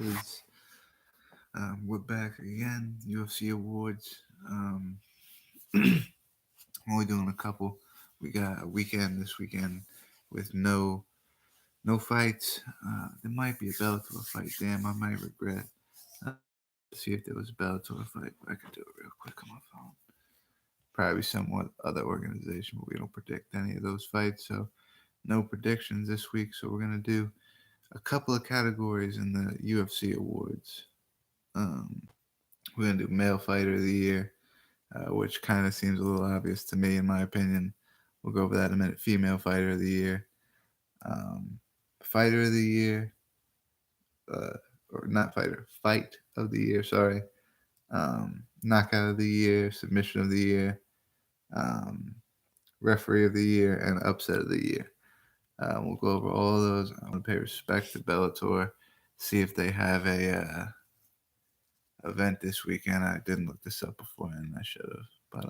because we're back again. UFC awards. Only doing a couple. We got a weekend this weekend with no fights. There might be a Bellator fight. Damn, I might regret. See if there was a Bellator fight. I could do it real quick on my phone. Probably somewhat other organization, but we don't predict any of those fights. So no predictions this week. So we're gonna do a couple of categories in the UFC awards. Um, we're gonna do male fighter of the year, which kind of seems a little obvious to me, in my opinion. We'll go over that in a minute. Female fighter of the year, um, fighter of the year, uh, or not fighter, fight of the year. Sorry, knockout of the year, submission of the year, um, referee of the year, and upset of the year. We'll go over all those. I want to pay respect to Bellator, see if they have a event this weekend. I didn't look this up before, and I should have. But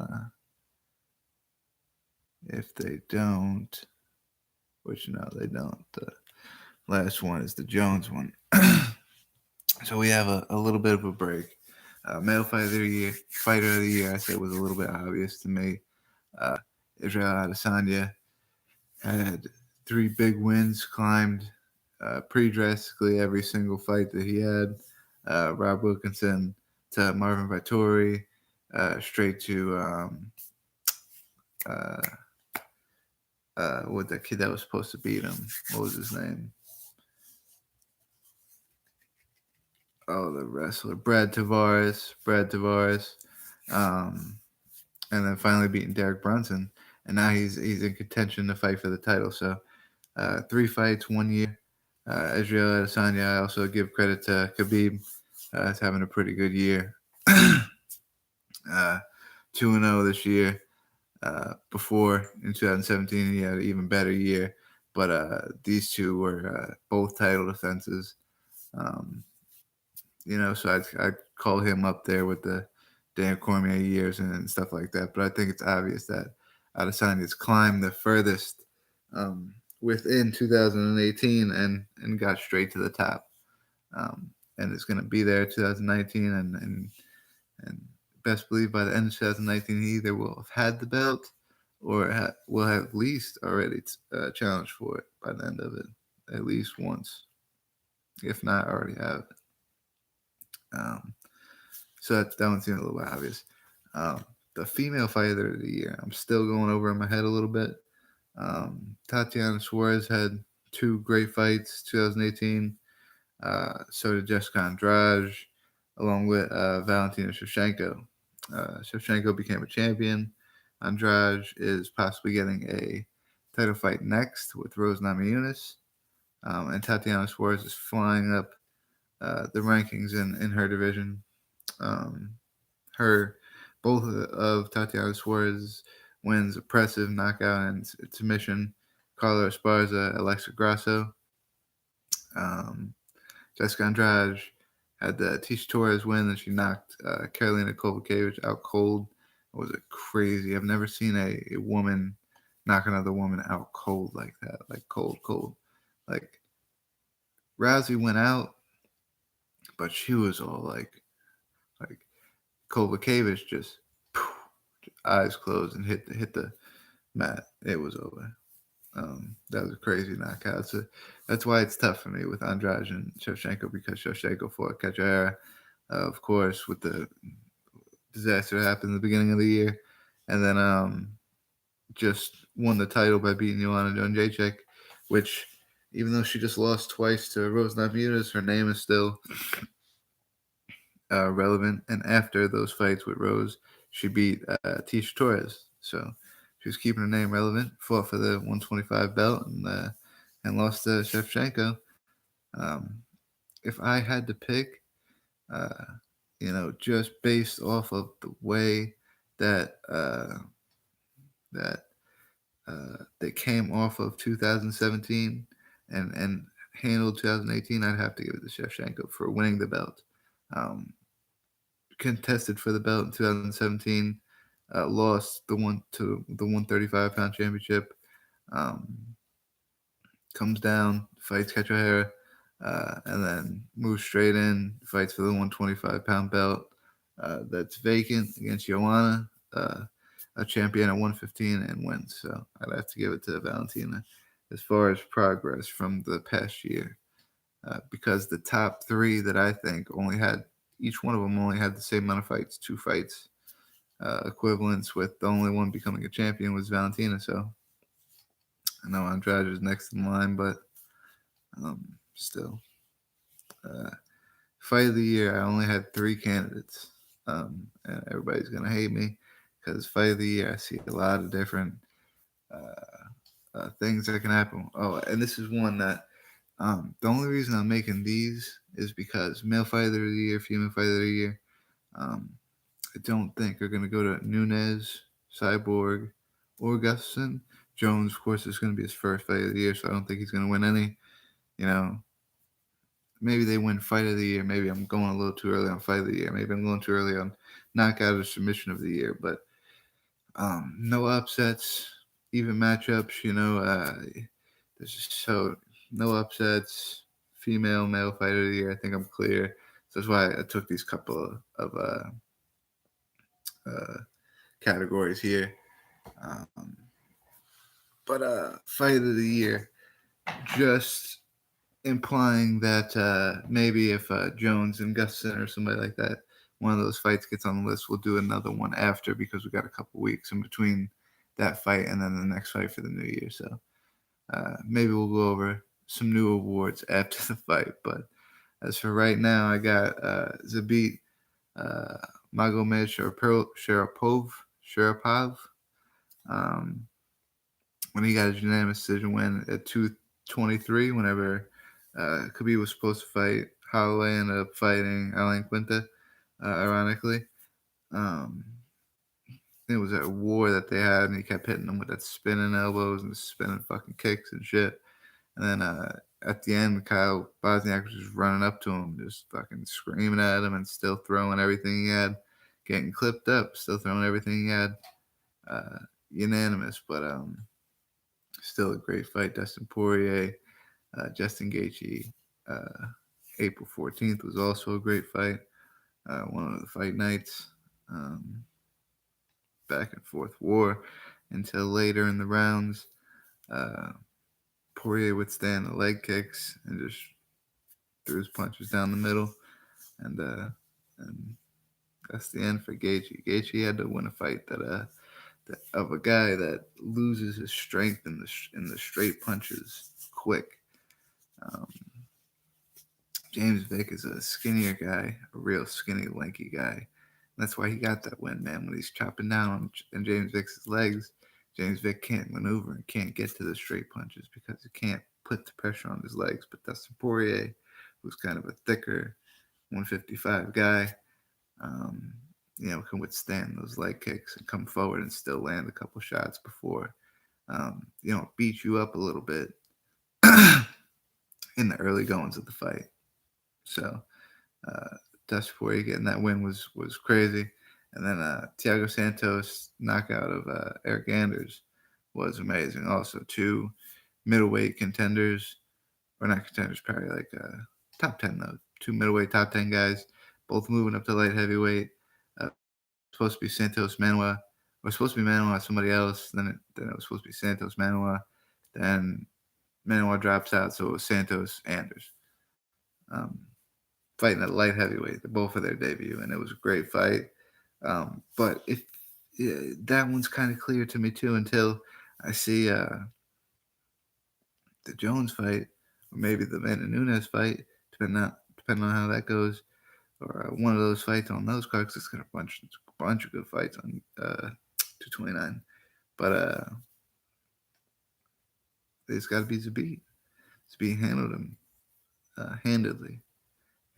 if they don't, which no, they don't. The last one is the Jones one. So we have a little bit of a break. Male fighter of the year, I say was a little bit obvious to me. Uh, Israel Adesanya had three big wins, climbed pretty drastically every single fight that he had. Rob Wilkinson to Marvin Vittori, straight to uh, what the kid that was supposed to beat him. What was his name? Oh, the wrestler Brad Tavares. Um, and then finally beating Derek Brunson, and now he's in contention to fight for the title. So, 3 fights, 1 year. Israel Adesanya. I also give credit to Khabib. He's having a pretty good year. 2-0 this year. Before in 2017, he had an even better year. But these two were both title defenses. Um, so I'd call him up there with the Dan Cormier years and stuff like that. But I think it's obvious that Adesanya's climbed the furthest within 2018 and got straight to the top. And it's going to be there 2019 and best believe by the end of 2019 he either will have had the belt or will have at least already challenged for it by the end of it, at least once, if not already have it. So that one seemed a little obvious. The female fighter of the year, I'm still going over in my head a little bit. Tatiana Suarez had two great fights, 2018. So did Jessica Andrade, along with Valentina Shevchenko. Shevchenko became a champion. Andrade is possibly getting a title fight next with Rose Namajunas. And Tatiana Suarez is flying up the rankings in her division. Her both of Tatiana Suarez wins impressive knockout and submission. Carla Esparza, Alexa Grasso. Um, Jessica Andrade had the Tisha Torres win, and she knocked Karolina Kowalkiewicz out cold. It was crazy. I've never seen a woman knock another woman out cold like that, like cold. Like Rousey went out, but she was all like Kowalkiewicz just eyes closed and hit the mat. It was over. That was a crazy knockout. So that's why it's tough for me with Andrade and Shevchenko, because Shevchenko fought Cachoeira, of course, with the disaster that happened at the beginning of the year, and then just won the title by beating Joanna Jędrzejczyk, which, even though she just lost twice to Rose Namajunas, her name is still relevant. And after those fights with Rose, she beat Tisha Torres. So she was keeping her name relevant, fought for the 125 belt, and lost to Shevchenko. Um, if I had to pick, uh, just based off of the way that that they came off of 2017 and handled 2018, I'd have to give it to Shevchenko for winning the belt. Contested for the belt in 2017, lost the 135-pound championship. Um, Comes down, fights Cachoeira, and then moves straight in, fights for the 125-pound belt that's vacant against Joanna, a champion at 115, and wins. So I'd have to give it to Valentina as far as progress from the past year, because the top three that I think only had, each one of them only had the same amount of fights, 2 fights, equivalents, with the only one becoming a champion was Valentina. So I know Andrade is next in line, but still. Uh, Fight of the year, I only had 3 candidates. And everybody's going to hate me because fight of the year, I see a lot of different things that can happen. Oh, and this is one that the only reason I'm making these is because male fighter of the year, female fighter of the year, um, I don't think are going to go to Nunes, Cyborg, or Gustafson. Jones, of course, is going to be his first fight of the year, so I don't think he's going to win any. You know, maybe they win fight of the year. Maybe I'm going a little too early on fight of the year. Maybe I'm going too early on knockout or submission of the year. But no upsets, even matchups. There's just so no upsets. Female, male fighter of the year. I think I'm clear. So that's why I took these couple of uh, categories here. Um, but fight of the year, just implying that maybe if Jones and Gustin or somebody like that, one of those fights gets on the list, we'll do another one after because we got a couple weeks in between that fight and then the next fight for the new year. So maybe we'll go over some new awards after the fight. But as for right now, I got Zabit uh, Magomed Sharapov. Um, when he got a unanimous decision win at 223, whenever Khabib was supposed to fight Holloway, ended up fighting Alan Quinta, ironically. Um, it was a war that they had, and he kept hitting them with that spinning elbows and spinning fucking kicks and shit. And then at the end, Kyle Bosniak was just running up to him, just fucking screaming at him and still throwing everything he had, getting clipped up, still throwing everything he had. Uh, Unanimous, but still a great fight. Dustin Poirier, Justin Gaethje, uh, April 14th was also a great fight. One of the fight nights, um, back and forth war until later in the rounds. Uh, Poirier would stand the leg kicks and just threw his punches down the middle, and that's the end for Gaethje. Gaethje had to win a fight of a guy that loses his strength in the straight punches quick. Um, James Vick is a skinnier guy, a real skinny, lanky guy. That's why he got that win, man. When he's chopping down on James Vick's legs, James Vick can't maneuver and can't get to the straight punches because he can't put the pressure on his legs. But Dustin Poirier, who's kind of a thicker 155 guy, um, can withstand those leg kicks and come forward and still land a couple shots before, beat you up a little bit in the early goings of the fight. So uh, Dustin Poirier getting that win was crazy. And then Thiago Santos knockout of Eric Anders was amazing. Also, 2 middleweight contenders, or not contenders, probably like top 10 though. 2 middleweight top 10 guys, both moving up to light heavyweight. Supposed to be Santos Manoa, or supposed to be Manoa somebody else. Then it was supposed to be Santos Manoa. Then Manoa drops out, so it was Santos Anders. Um, Fighting at light heavyweight, both of their debut, and it was a great fight. But if that one's kind of clear to me too until I see the Jones fight, or maybe the Amanda Nunes fight, depending on how that goes, or one of those fights on those cards. It's got a bunch of good fights on 229, but it's got to be Zabit. Zabit handled him handedly.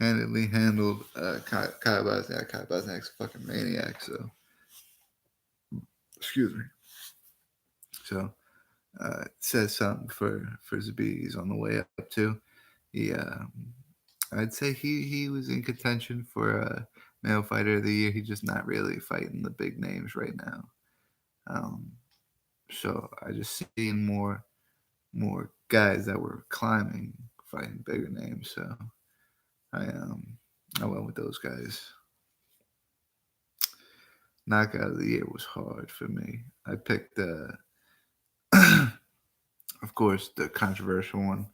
Handedly handled Kai Bosniak. Kai Bosniak's a fucking maniac. So, excuse me. So, it says something for Zabit. He's on the way up too. He, I'd say he was in contention for male fighter of the year. He's just not really fighting the big names right now. So I just seen more guys that were climbing fighting bigger names. So I I went with those guys. Knockout of the year was hard for me. I picked of course, the controversial one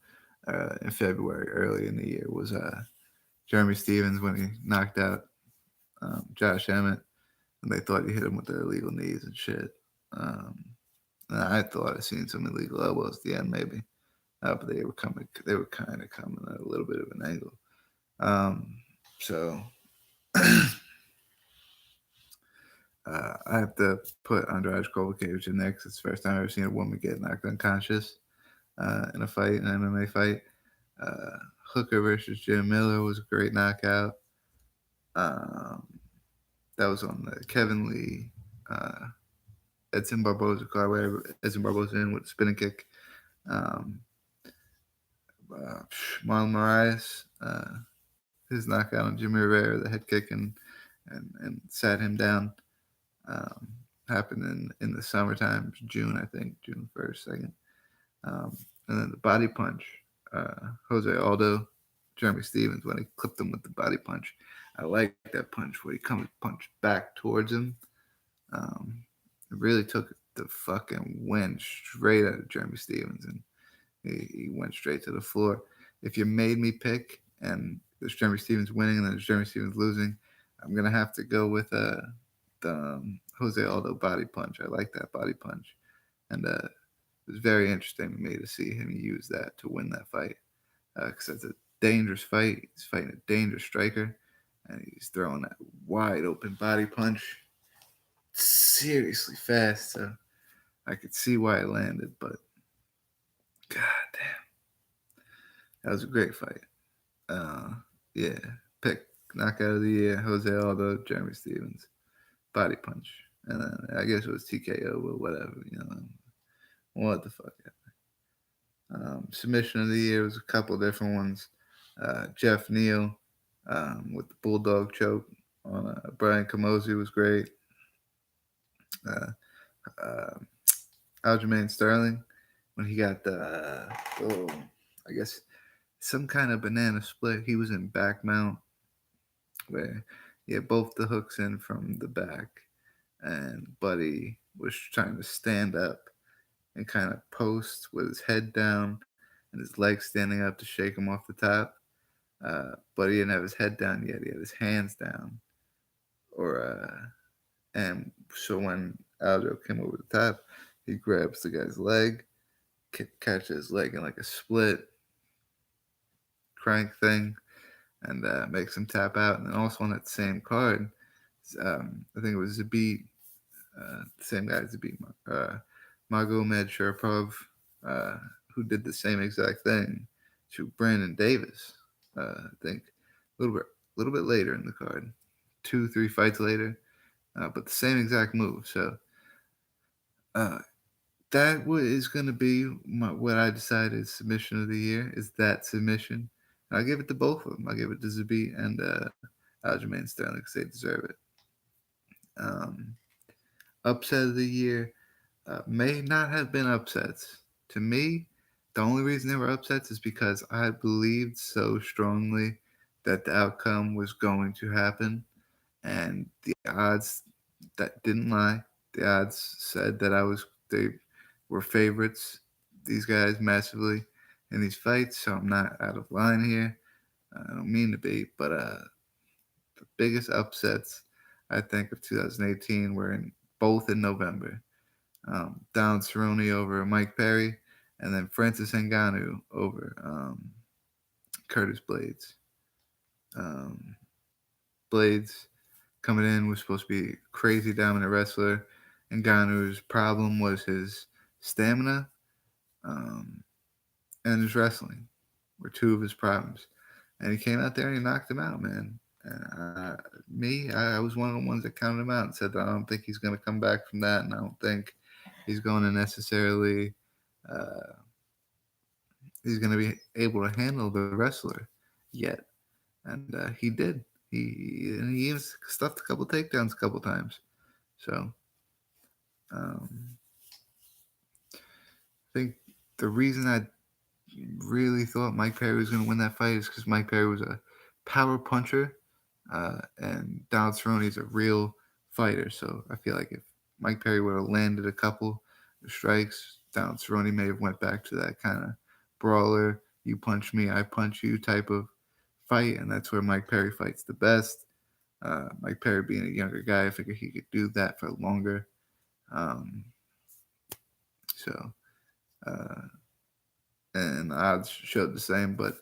in February, early in the year, was Jeremy Stevens when he knocked out Josh Emmett, and they thought he hit him with the illegal knees and shit. Um, and I thought I seen some illegal elbows at the end, maybe, but they were coming. They were kind of coming at a little bit of an angle. So I have to put Andrade Kovacevic in there because it's the first time I've ever seen a woman get knocked unconscious in a fight, an MMA fight. Uh, Hooker versus Jim Miller was a great knockout. Um, that was on the Kevin Lee, Edson Barboza card, where Edson Barboza in with a spinning kick. Um, Marlon Moraes, his knockout on Jimmy Rivera, the head kick and sat him down. Um, happened in the summertime, June, I think, June 1st, 2nd. And then the body punch, Jose Aldo, Jeremy Stevens, when he clipped him with the body punch. I like that punch where he comes punch back towards him. It really took the fucking wind straight out of Jeremy Stevens, and he went straight to the floor. If you made me pick, and there's Jeremy Stevens winning, and then there's Jeremy Stevens losing, I'm gonna have to go with the Jose Aldo body punch. I like that body punch, and it was very interesting to me to see him use that to win that fight, because it's a dangerous fight. He's fighting a dangerous striker, and he's throwing that wide open body punch seriously fast. So I could see why it landed, but god damn, that was a great fight. Yeah, pick knockout of the year: Jose Aldo, Jeremy Stevens, body punch, and then I guess it was TKO, but whatever, what the fuck. Submission of the year was a couple different ones. Jeff Neal with the Bulldog choke on Brian Camosi was great. Uh, Aljamain Sterling when he got the, I guess, some kind of banana split. He was in back mount where he had both the hooks in from the back, and Buddy was trying to stand up and kind of post with his head down and his legs standing up to shake him off the top. But he didn't have his head down yet. He had his hands down. And so when Aljo came over the top, he grabs the guy's leg, catches his leg in like a split crank thing, and makes him tap out. And then also on that same card, I think it was Zabit, the same guy, Zabit, Magomed Sharapov, who did the same exact thing to Brandon Davis. I think a little bit later in the card, 2-3 fights later, but the same exact move. So uh, that is going to be what I decided is submission of the year. Is that submission? And I give it to both of them. I give it to Zabit and Aljamain Sterling because they deserve it. Um, Upset of the year may not have been upsets. To me, the only reason they were upsets is because I believed so strongly that the outcome was going to happen, and the odds that didn't lie. The odds said that they were favorites. These guys massively in these fights, so I'm not out of line here. I don't mean to be, but the biggest upsets I think of 2018 were both in November. Donald Cerrone over Mike Perry, and then Francis Ngannou over Curtis Blades. Blades coming in was supposed to be a crazy dominant wrestler. Ngannou's problem was his stamina and his wrestling were two of his problems. And he came out there and he knocked him out, man. And I was one of the ones that counted him out and said that I don't think he's going to come back from that, and I don't think he's going to necessarily he's going to be able to handle the wrestler yet. And he did. He even stuffed a couple takedowns a couple times. So I think the reason I really thought Mike Perry was going to win that fight is because Mike Perry was a power puncher, and Donald Cerrone's a real fighter. So I feel like if Mike Perry would have landed a couple of strikes, Donald Cerrone may have went back to that kind of brawler, you punch me, I punch you type of fight, and that's where Mike Perry fights the best. Mike Perry being a younger guy, I figured he could do that for longer. Um, so, uh, and the odds showed the same, but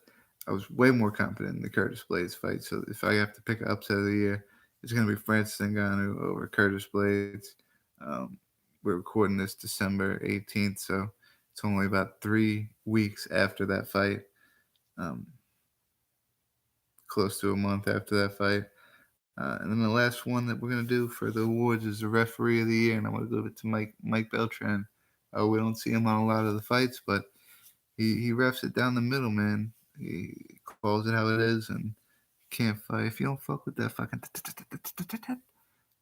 I was way more confident in the Curtis Blades fight. So if I have to pick an upset of the year, it's going to be Francis Ngannou over Curtis Blades. Um, we're recording this December 18th, so it's only about 3 weeks after that fight, um, close to a month after that fight. And then the last one that we're gonna do for the awards is the referee of the year, and I'm gonna give it to Mike Beltran. We don't see him on a lot of the fights, but he refs it down the middle, man. He calls it how it is, and can't fight if you don't fuck with that fucking.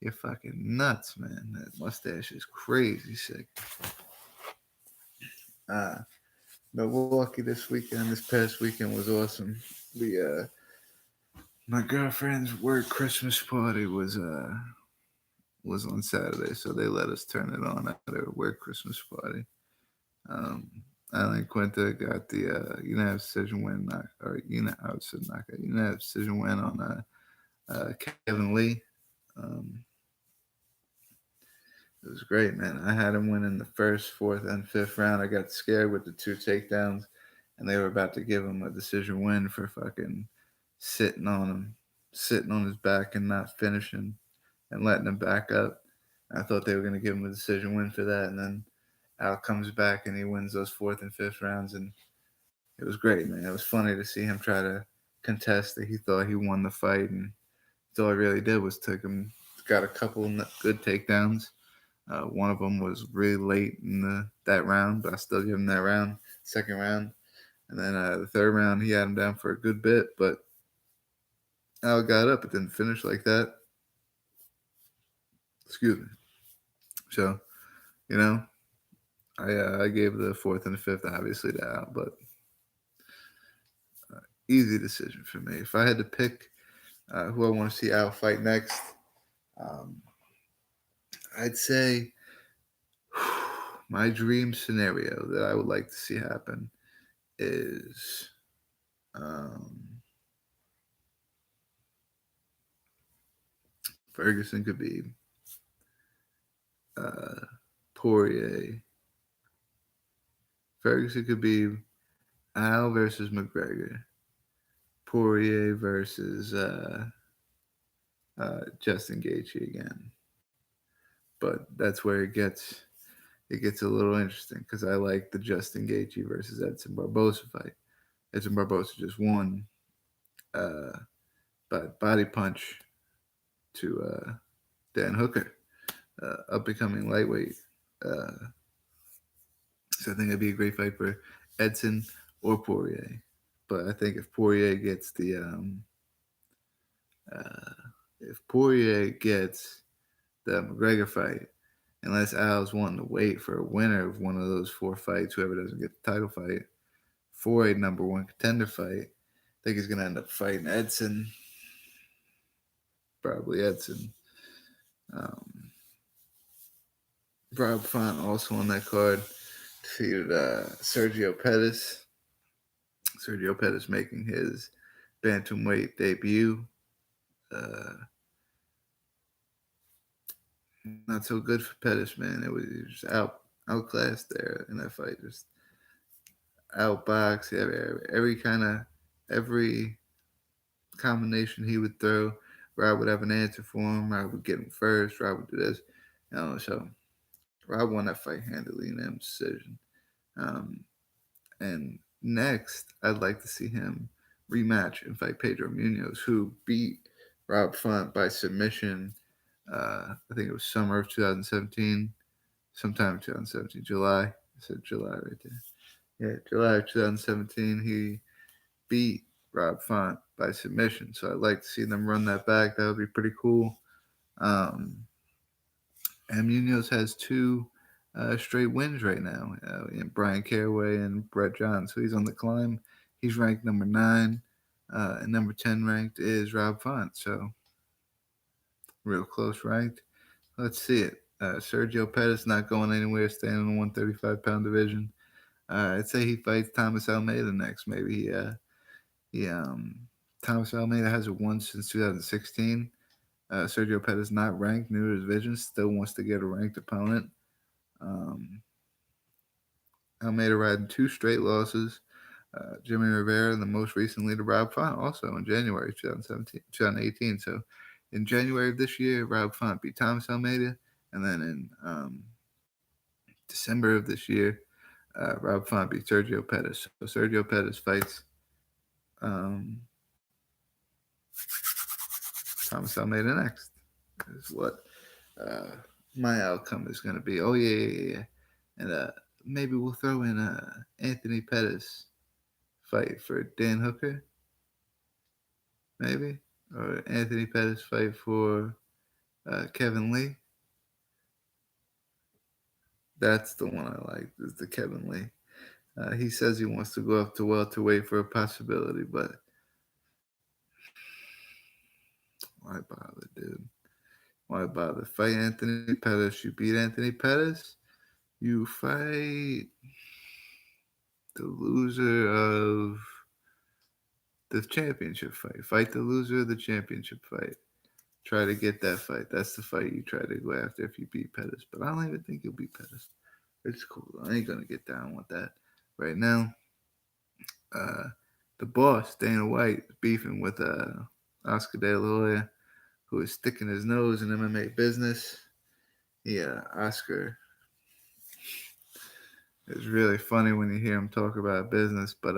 You're fucking nuts, man. That mustache is crazy sick. Uh, Milwaukee this past weekend was awesome. We my girlfriend's work Christmas party was on Saturday, so they let us turn it on at her work Christmas party. Um, Alan Quinta got the unanimous decision win, I would say knockout, unanimous decision win on Kevin Lee. Um, it was great, man. I had him win in the first, fourth, and fifth round. I got scared with the 2 takedowns, and they were about to give him a decision win for fucking sitting on him, sitting on his back and not finishing and letting him back up. I thought they were going to give him a decision win for that, and then Al comes back and he wins those fourth and fifth rounds, and it was great, man. It was funny to see him try to contest that he thought he won the fight, and all he really did was got a couple good takedowns. One of them was really late in that round, but I still give him that round, second round. And then the third round, he had him down for a good bit, but Al got up. It didn't finish like that. Excuse me. So, you know, I gave the fourth and the fifth, obviously, to Al, but easy decision for me. If I had to pick who I want to see Al fight next, um, I'd say my dream scenario that I would like to see happen is Ferguson Khabib, uh, Poirier, Ferguson Khabib, Al versus McGregor, Poirier versus Justin Gaethje again. But that's where it gets a little interesting because I like the Justin Gaethje versus Edson Barboza fight. Edson Barboza just won uh, by body punch to Dan Hooker, up and coming lightweight. Uh, so I think it'd be a great fight for Edson or Poirier. But I think uh, if Poirier gets the McGregor fight, unless Al's wanting to wait for a winner of one of those 4 fights, whoever doesn't get the title fight, for a number one contender fight, I think he's gonna end up fighting Edson. Probably Edson. Um, Rob Font also on that card defeated Sergio Pettis. Sergio Pettis making his bantamweight debut. Uh, not so good for Pettis, man. It was just outclassed there in that fight. Just outbox every combination he would throw. Rob would have an answer for him. Rob would get him first. Rob would do this. So Rob won that fight handily in that decision. Um, and next, I'd like to see him rematch and fight Pedro Munoz, who beat Rob Font by submission. I think it was summer of 2017, sometime 2017, July. I said July right there. Yeah, July of 2017, he beat Rob Font by submission. So I'd like to see them run that back. That would be pretty cool. And Munoz has 2 straight wins right now. And Brian Caraway and Brett Johns. So he's on the climb. He's ranked number 9. And number 10 ranked is Rob Font. So real close ranked. Let's see it. Sergio Pettis not going anywhere, staying in the 135-pound division. I'd say he fights Thomas Almeida next. Maybe Thomas Almeida hasn't won since 2016. Sergio Pettis not ranked, new to his division, still wants to get a ranked opponent. Um, Almeida riding 2 straight losses. Jimmy Rivera, and the most recently to Rob Font, also in January 2018. So in January of this year, Rob Font beat Thomas Almeida, and then in December of this year, Rob Font beat Sergio Pettis. So Sergio Pettis fights um, Thomas Almeida next. Is what uh, my outcome is going to be. Oh yeah. And maybe we'll throw in Anthony Pettis fight for Dan Hooker, maybe, or Anthony Pettis fight for Kevin Lee. That's the one I like. Is the Kevin Lee. He says he wants to go up to welterweight for a possibility, but why bother, dude? Why bother? Fight Anthony Pettis. You beat Anthony Pettis. You fight the loser of the championship fight. Fight the loser of the championship fight. Try to get that fight. That's the fight you try to go after if you beat Pettis. But I don't even think you'll beat Pettis. It's cool. I ain't gonna get down with that right now. Uh, the boss Dana White beefing with Oscar De La Hoya, who is sticking his nose in MMA business. Yeah, Oscar. It's really funny when you hear him talk about business, but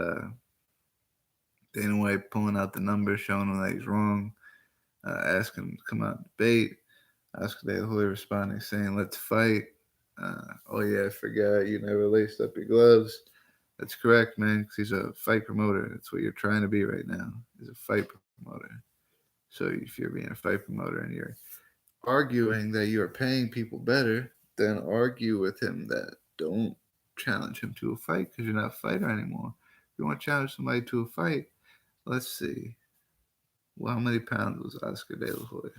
Dana White pulling out the numbers, showing him that he's wrong, asking him to come out and debate. Oscar De La Hoya responding, saying, "Let's fight." Oh yeah, I forgot you never laced up your gloves. That's correct, man, because he's a fight promoter. That's what you're trying to be right now. He's a fight promoter. So if you're being a fight promoter and you're arguing that you're paying people better, then argue with him that don't challenge him to a fight because you're not a fighter anymore. If you want to challenge somebody to a fight, let's see. Well, how many pounds was Oscar De La Hoya?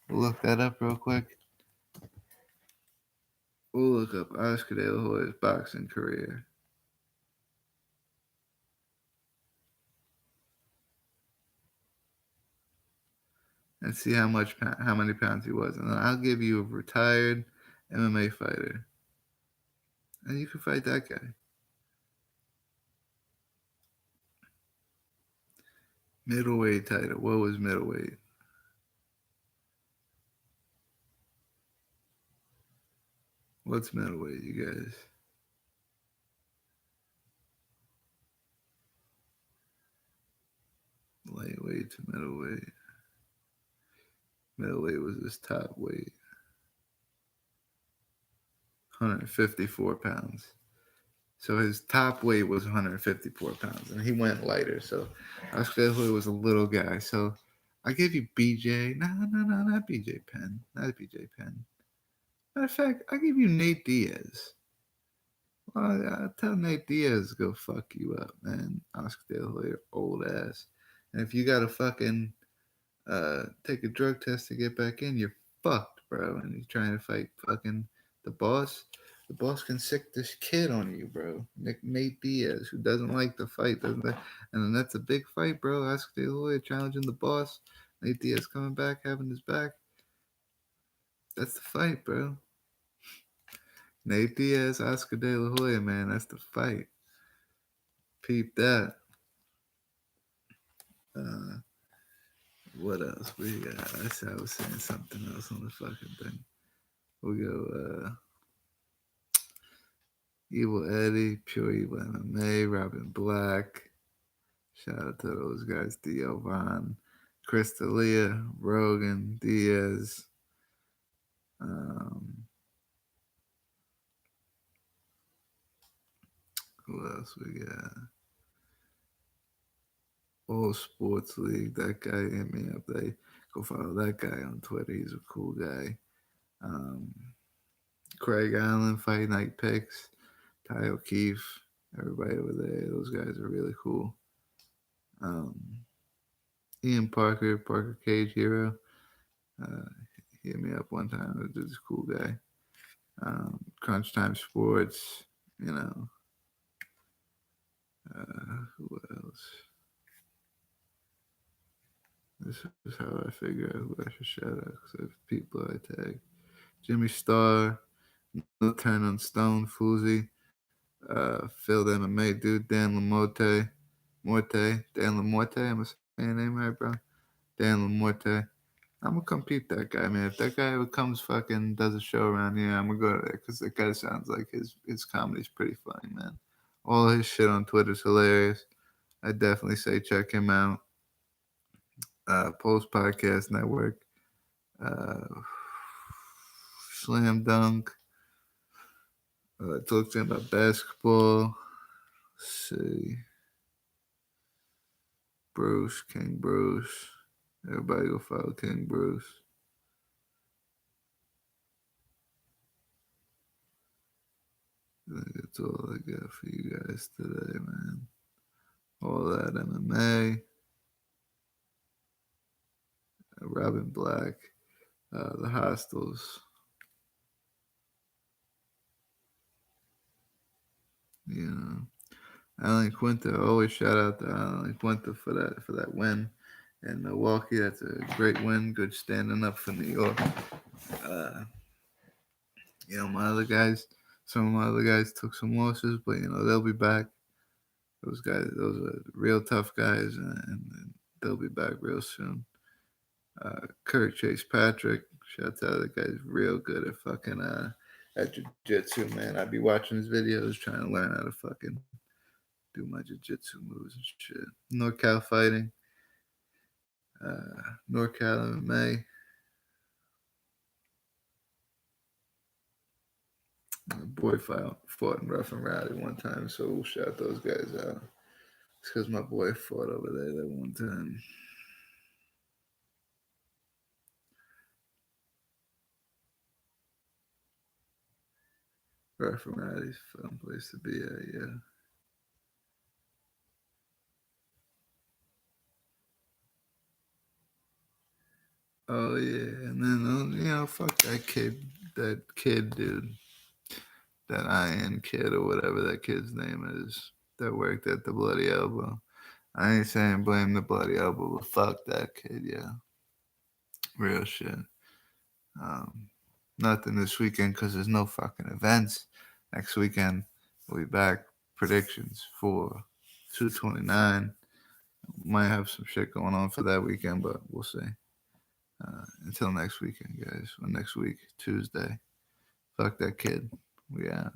We'll look that up real quick. We'll look up Oscar De La Hoya's boxing career. And see how many pounds he was, and then I'll give you a retired MMA fighter, and you can fight that guy. Middleweight title. What was middleweight? What's middleweight, you guys? Lightweight to middleweight. Middleweight was his top weight. 154 pounds. So his top weight was 154 pounds, and he went lighter. So Oscar De La Hoya was a little guy. So I give you BJ. No, not BJ Penn. Not BJ Penn. Matter of fact, I give you Nate Diaz. Well, I tell Nate Diaz to go fuck you up, man. Oscar De La Hoya, old ass. And if you gotta fucking take a drug test to get back in, you're fucked, bro. And he's trying to fight fucking the boss. The boss can sick this kid on you, bro. Nate Diaz, who doesn't like the fight, doesn't like, and then that's a big fight, bro. Oscar De La Hoya challenging the boss. Nate Diaz coming back, having his back. That's the fight, bro. Nate Diaz, Oscar De La Hoya, man. That's the fight. Peep that. Uh, what else we got? I was saying something else on the fucking thing. We go Evil Eddie, Pure Evil MMA, Robin Black. Shout out to those guys. Theo Von, Chris D'Elia, Rogan, Diaz. Who else we got? All Sports League. That guy hit me up. They go follow that guy on Twitter. He's a cool guy. Um, Craig Allen, Fight Night Picks, Ty O'Keefe, everybody over there. Those guys are really cool. Um, Ian Parker, Parker Cage Hero. Uh, hit me up one time. This is a cool guy. Crunch Time Sports. You know. Who else? This is how I figure out who I should shout out because of people I tag. Jimmy Starr, No Turn on Stone, Fuzi, Phil MMA dude, Dan Dan Lamorte. Am I saying your name right, bro? Dan Lamorte. I'm gonna come peep that guy, man. If that guy ever comes fucking does a show around here, I'm gonna go there because that guy sounds like his comedy's pretty funny, man. All his shit on Twitter's hilarious. I definitely say check him out. Post Podcast Network, uh, Slam Dunk. Talk to him about basketball. Let's see, Bruce, King Bruce. Everybody go follow King Bruce. I think that's all I got for you guys today, man. All that MMA. Robin Black. The Hostels. You know, Alan Quinta. Always shout out to Alan Quinta for that win in Milwaukee. That's a great win. Good standing up for New York. You know, some of my other guys took some losses, but you know they'll be back. Those are real tough guys, and they'll be back real soon. Kurt Chase Patrick, shout out, that guy's real good at fucking at jiu-jitsu, man. I'd be watching his videos trying to learn how to fucking do my jiu-jitsu moves and shit. NorCal Fighting, NorCal MMA. My boy fought in Rough and Rowdy one time, so we'll shout those guys out. It's because my boy fought over there that one time. Rough and Rowdy's a fun place to be at, yeah. Oh yeah, and then you know, fuck that kid dude, that Iron Kid or whatever that kid's name is, that worked at the Bloody Elbow. I ain't saying blame the Bloody Elbow, but fuck that kid, yeah, real shit. Um, Nothing this weekend because there's no fucking events. Next weekend we'll be back. Predictions for 229. Might have some shit going on for that weekend, but we'll see. Until next weekend, guys. Or next week, Tuesday. Fuck that kid. We out.